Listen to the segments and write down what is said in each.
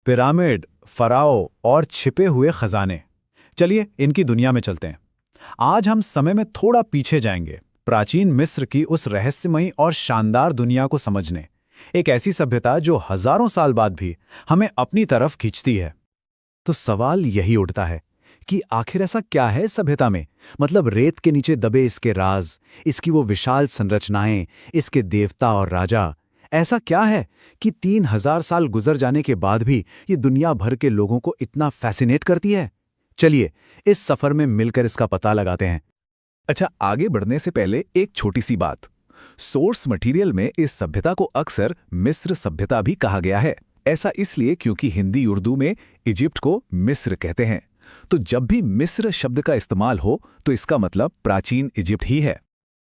Pyramid, pharaoh और छिपे हुए खजाने। चलिए इनकी दुनिया में चलते हैं। आज हम समय में थोड़ा पीछे जाएंगे, प्राचीन मिस्र की उस रहस्यमयी और शानदार दुनिया को समझने। एक ऐसी सभ्यता जो हजारों साल बाद भी हमें अपनी तरफ खींचती है। तो सवाल यही उठता है कि आखिर ऐसा क्या है इस सभ्यता में? मतलब रेत के नीचे दबे इसके राज, इसकी वो विशाल संरचनाएं, इसके देवता और राजा। ऐसा क्या है कि 3000 साल गुजर जाने के बाद भी ये दुनिया भर के लोगों को इतना फैसिनेट करती है? चलिए इस सफर में मिलकर इसका पता लगाते हैं। अच्छा, आगे बढ़ने से पहले एक छोटी सी बात। सोर्स मटेरियल में इस सभ्यता को अक्सर मिस्र सभ्यता भी कहा गया है। ऐसा इसलिए क्योंकि हिंदी उर्दू में इजिप्ट को मिस्र कहते हैं। तो जब भी मिस्र शब्द का इस्तेमाल हो तो इसका मतलब प्राचीन इजिप्ट ही है।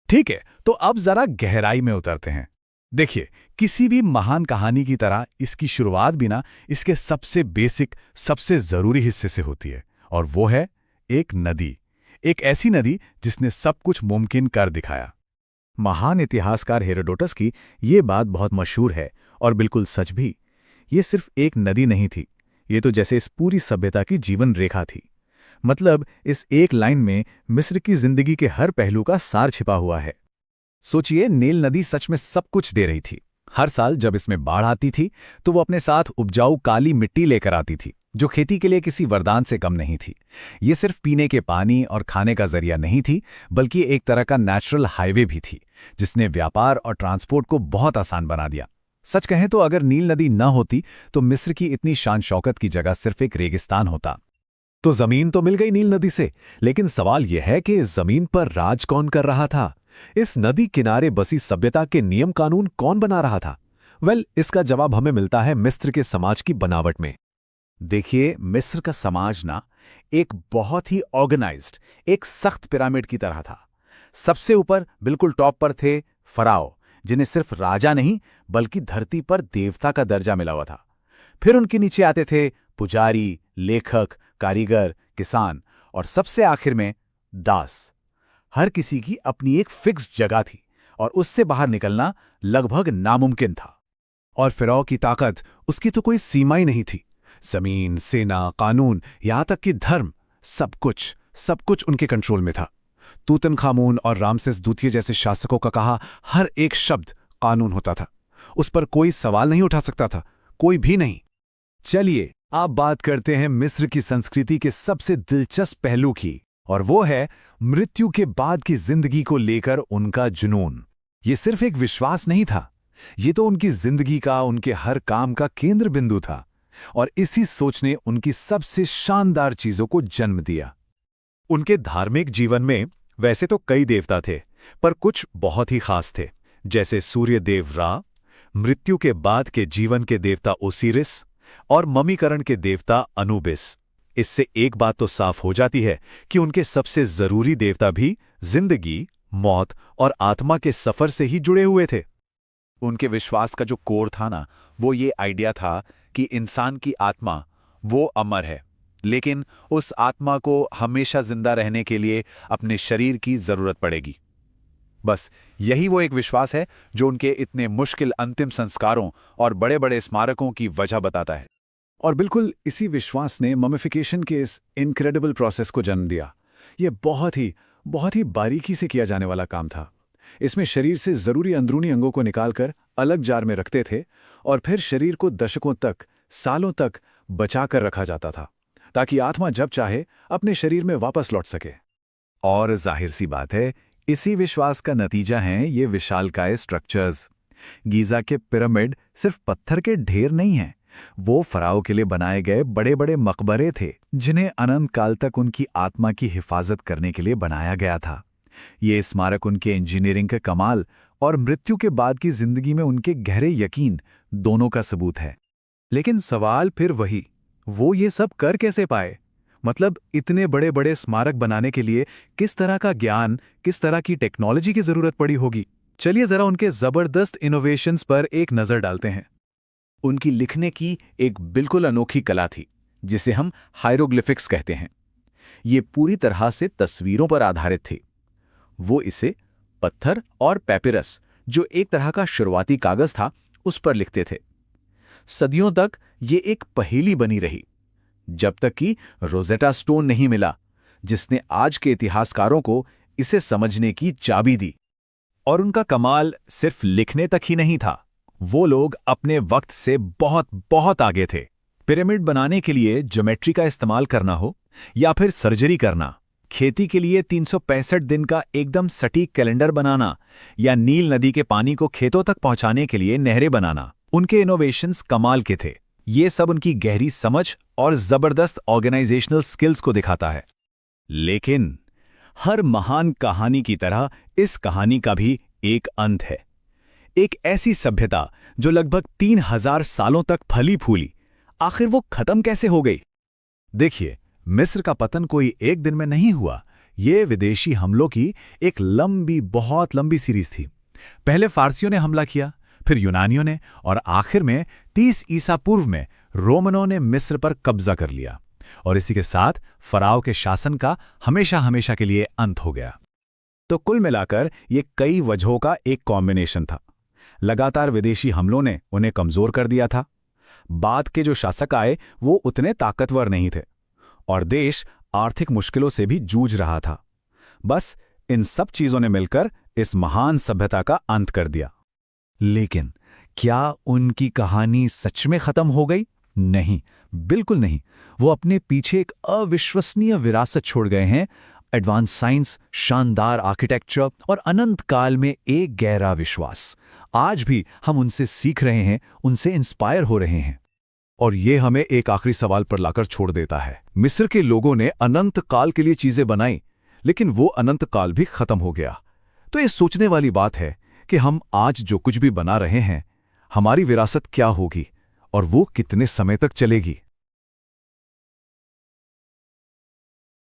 ठीक है, तो अब जरा गहराई में उतरते हैं। देखिए, किसी भी महान कहानी की तरह इसकी शुरुआत भी ना इसके सबसे बेसिक, सबसे जरूरी हिस्से से होती है, और वो है एक नदी। एक ऐसी नदी जिसने सब कुछ मुमकिन कर दिखाया। महान इतिहासकार हेरोडोटस की ये बात बहुत मशहूर है और बिल्कुल सच भी। ये सिर्फ एक नदी नहीं थी, ये तो जैसे इस पूरी सभ्यता की जीवन रेखा थी। मतलब इस एक लाइन में मिस्र की जिंदगी के हर पहलू का सार छिपा हुआ है। सोचिए, नील नदी सच में सब कुछ दे रही थी। हर साल जब इसमें बाढ़ आती थी तो वो अपने साथ उपजाऊ काली मिट्टी लेकर आती थी, जो खेती के लिए किसी वरदान से कम नहीं थी। ये सिर्फ पीने के पानी और खाने का जरिया नहीं थी, बल्कि एक तरह का नेचुरल हाईवे भी थी, जिसने व्यापार और ट्रांसपोर्ट को बहुत आसान बना दिया। सच कहें तो अगर नील नदी न होती तो मिस्र की इतनी शान शौकत की जगह सिर्फ एक रेगिस्तान होता। तो जमीन तो मिल गई नील नदी से, लेकिन सवाल यह है कि इस जमीन पर राज कौन कर रहा था? इस नदी किनारे बसी सभ्यता के नियम कानून कौन बना रहा था? इसका जवाब हमें मिलता है मिस्र के समाज की बनावट में। देखिए, मिस्र का समाज ना एक बहुत ही ऑर्गेनाइज्ड, एक सख्त पिरामिड की तरह था। सबसे ऊपर बिल्कुल टॉप पर थे फराओ, जिन्हें सिर्फ राजा नहीं बल्कि धरती पर देवता का दर्जा मिला हुआ था। फिर उनके नीचे आते थे पुजारी, लेखक, कारीगर, किसान, और सबसे आखिर में दास। हर किसी की अपनी एक फिक्स जगह थी और उससे बाहर निकलना लगभग नामुमकिन था। और फिरौन की ताकत, उसकी तो कोई सीमा ही नहीं थी। जमीन, सेना, कानून, यहां तक कि धर्म, सब कुछ उनके कंट्रोल में था। तूतनखामून और रामसेस द्वितीय जैसे शासकों का कहा हर एक शब्द कानून होता था। उस पर कोई सवाल नहीं उठा सकता था, कोई भी नहीं। चलिए आप बात करते हैं मिस्र की संस्कृति के सबसे दिलचस्प पहलू की, और वो है मृत्यु के बाद की जिंदगी को लेकर उनका जुनून। ये सिर्फ एक विश्वास नहीं था, ये तो उनकी जिंदगी का, उनके हर काम का केंद्र बिंदु था। और इसी सोच ने उनकी सबसे शानदार चीजों को जन्म दिया। उनके धार्मिक जीवन में वैसे तो कई देवता थे, पर कुछ बहुत ही खास थे, जैसे सूर्य देव रा, मृत्यु के बाद के जीवन के देवता ओसिरिस और ममीकरण के देवता अनुबिस। इससे एक बात तो साफ हो जाती है कि उनके सबसे जरूरी देवता भी जिंदगी, मौत और आत्मा के सफर से ही जुड़े हुए थे। उनके विश्वास का जो कोर था ना, वो ये आइडिया था कि इंसान की आत्मा वो अमर है, लेकिन उस आत्मा को हमेशा जिंदा रहने के लिए अपने शरीर की जरूरत पड़ेगी। बस यही वो एक विश्वास है जो उनके इतने मुश्किल अंतिम संस्कारों और बड़े बड़े स्मारकों की वजह बताता है। और बिल्कुल इसी विश्वास ने ममिफिकेशन के इस इनक्रेडिबल प्रोसेस को जन्म दिया। ये बहुत ही बारीकी से किया जाने वाला काम था। इसमें शरीर से जरूरी अंदरूनी अंगों को निकालकर अलग जार में रखते थे और फिर शरीर को दशकों तक, सालों तक बचा कर रखा जाता था, ताकि आत्मा जब चाहे अपने शरीर में वापस लौट सके। और जाहिर सी बात है, इसी विश्वास का नतीजा हैं ये विशालकाय स्ट्रक्चर्स। गीजा के पिरामिड सिर्फ पत्थर के ढेर नहीं हैं, वो फराओ के लिए बनाए गए बड़े बड़े मकबरे थे, जिन्हें अनंत काल तक उनकी आत्मा की हिफाजत करने के लिए बनाया गया था। ये स्मारक उनके इंजीनियरिंग के कमाल और मृत्यु के बाद की जिंदगी में उनके गहरे यकीन दोनों का सबूत है। लेकिन सवाल फिर वही, वो ये सब कर कैसे पाए? मतलब इतने बड़े बड़े स्मारक बनाने के लिए किस तरह का ज्ञान, किस तरह की टेक्नोलॉजी की जरूरत पड़ी होगी? चलिए जरा उनके जबरदस्त इनोवेशंस पर एक नजर डालते हैं। उनकी लिखने की एक बिल्कुल अनोखी कला थी, जिसे हम हायरोग्लिफिक्स कहते हैं। ये पूरी तरह से तस्वीरों पर आधारित थी। वो इसे पत्थर और पैपिरस, जो एक तरह का शुरुआती कागज था, उस पर लिखते थे। सदियों तक ये एक पहेली बनी रही, जब तक कि रोजेटा स्टोन नहीं मिला, जिसने आज के इतिहासकारों को इसे समझने की चाबी दी। और उनका कमाल सिर्फ लिखने तक ही नहीं था, वो लोग अपने वक्त से बहुत बहुत आगे थे। पिरामिड बनाने के लिए ज्योमेट्री का इस्तेमाल करना हो या फिर सर्जरी करना, खेती के लिए 365 दिन का एकदम सटीक कैलेंडर बनाना, या नील नदी के पानी को खेतों तक पहुंचाने के लिए नहरें बनाना, उनके इनोवेशंस कमाल के थे। ये सब उनकी गहरी समझ और जबरदस्त ऑर्गेनाइजेशनल स्किल्स को दिखाता है। लेकिन हर महान कहानी की तरह इस कहानी का भी एक अंत है। एक ऐसी सभ्यता जो लगभग 3000 सालों तक फली फूली, आखिर वो खत्म कैसे हो गई? देखिए, मिस्र का पतन कोई एक दिन में नहीं हुआ। ये विदेशी हमलों की एक लंबी, बहुत लंबी सीरीज थी। पहले फारसियों ने हमला किया, फिर यूनानियों ने, और आखिर में 30 ईसा पूर्व में रोमनों ने मिस्र पर कब्जा कर लिया। और इसी के साथ फराओ के शासन का हमेशा हमेशा के लिए अंत हो गया। तो कुल मिलाकर ये कई वजहों का एक कॉम्बिनेशन था। लगातार विदेशी हमलों ने उन्हें कमजोर कर दिया था। बाद के जो शासक आए वो उतने ताकतवर नहीं थे, और देश आर्थिक मुश्किलों से भी जूझ रहा था। बस इन सब चीजों ने मिलकर इस महान सभ्यता का अंत कर दिया। लेकिन क्या उनकी कहानी सच में खत्म हो गई? नहीं, बिल्कुल नहीं। वो अपने पीछे एक अविश्वसनीय विरासत छोड़ गए हैं। एडवांस साइंस, शानदार आर्किटेक्चर और अनंत काल में एक गहरा विश्वास। आज भी हम उनसे सीख रहे हैं, उनसे इंस्पायर हो रहे हैं। और ये हमें एक आखिरी सवाल पर लाकर छोड़ देता है। मिस्र के लोगों ने अनंत काल के लिए चीजें बनाई, लेकिन वो अनंत काल भी खत्म हो गया। तो ये सोचने वाली बात है कि हम आज जो कुछ भी बना रहे हैं, हमारी विरासत क्या होगी और वो कितने समय तक चलेगी।